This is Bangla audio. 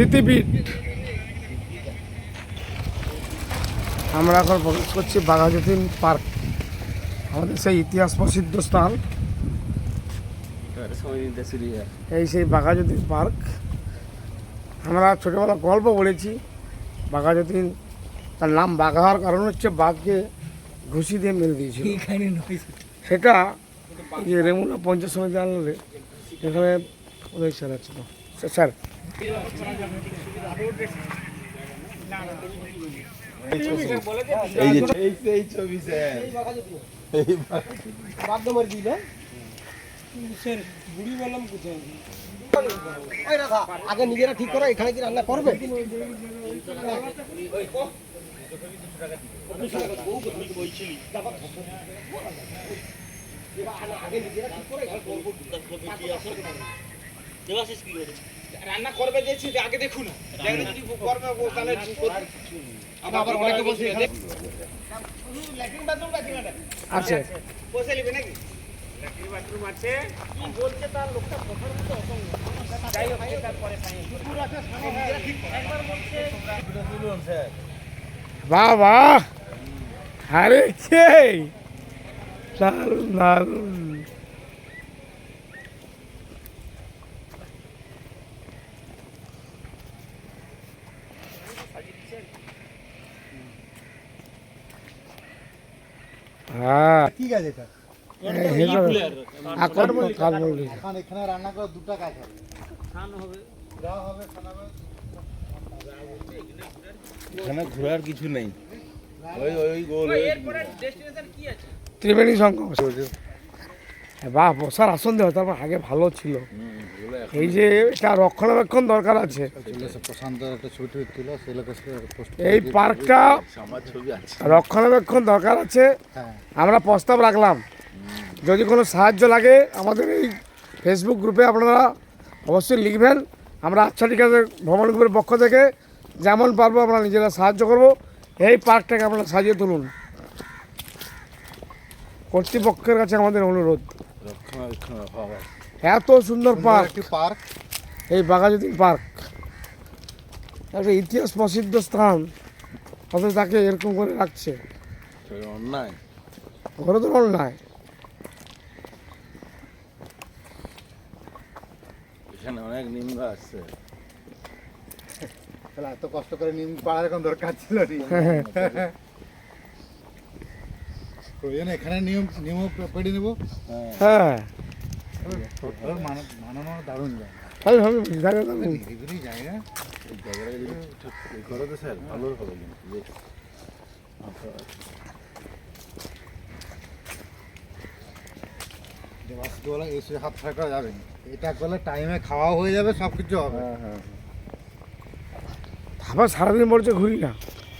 স্মৃতিপীঠ। আমরা এখন প্রবেশ করছি বাঘাযতীন পার্ক, আমাদের সেই ইতিহাস প্রসিদ্ধ স্থান। এই সেই বাঘাযতীন পার্ক। আমরা ছোটোবেলা গল্প বলেছি বাঘাযতীন, তার নাম বাঘা হওয়ার কারণ হচ্ছে বাঘকে ঘুষি দিয়ে মেরে দিয়েছিল। সেটা যে রেমুনা পঞ্চায়েত সমিতি আনলে এখানে স্যার আছে তো স্যার আগে নিজেরা ঠিক করো, এখানে কি রান্না করবে? রান্না করবে দেখছি আগে দেখুন যদি করবে তাহলে আবার অনেকে বলছে ল্যাট্রিন বাথরুম আছে, বসে নেবে নাকি? ল্যাট্রিন বাথরুম আছে কি বলছে তার লোকটা কথার মতো অসঙ্গ। যাই হোক তারপরে কুকুর আছে সামনে ঠিক একবার বলছে শুনুন স্যার। বাহ বাহ, আরে সেই দারুণ দারুণ। হ্যাঁ ঠিক আছে এটা এখানে রান্না করে দুটো কাজ হবে, এখানে ঘোরার কিছু নেই, ওই গোল ত্রিবেণী সঙ্গম। বাহ, বসার আসন দেওয়া তারপর আগে ভালো ছিল। এই যে এটা রক্ষণাবেক্ষণ দরকার আছে। এই পার্কটা রক্ষণাবেক্ষণ দরকার আছে। আমরা প্রস্তাব রাখলাম, যদি কোনো সাহায্য লাগে আমাদের এই ফেসবুক গ্রুপে আপনারা অবশ্যই লিখবেন। আমরা আচ্ছা ঠিক আছে ভ্রমণ গ্রুপের পক্ষ থেকে যেমন পারবো আমরা নিজেরা সাহায্য করব। এই পার্কটাকে আপনারা সাজিয়ে তুলুন, কর্তৃপক্ষের কাছে আমাদের অনুরোধ। এত সুন্দর পার্ক, এই বাঘাযতীন পার্ক একটা ইতিহাস প্রসিদ্ধ স্থান, অথচ তাকে এরকম করে রাখছে। অন্যায়, ঘরে তো অন্যায়। এখানে অনেক নিম গাছ আছে, এত কষ্ট করে নিম পাড়ার এখন দরকার ছিল এখানে নিয়ম পেড়ে নেবো। হ্যাঁ মানানো দারুণ যায়, জায়গা জায়গা করো তো স্যার, ভালো হবে কিন্তু এসে হাত ছাড়া করা যাবে না। এটা করলে টাইমে খাওয়া হয়ে যাবে, সব কিছু হবে। আবার সারাদিন বলছে ঘুরি না।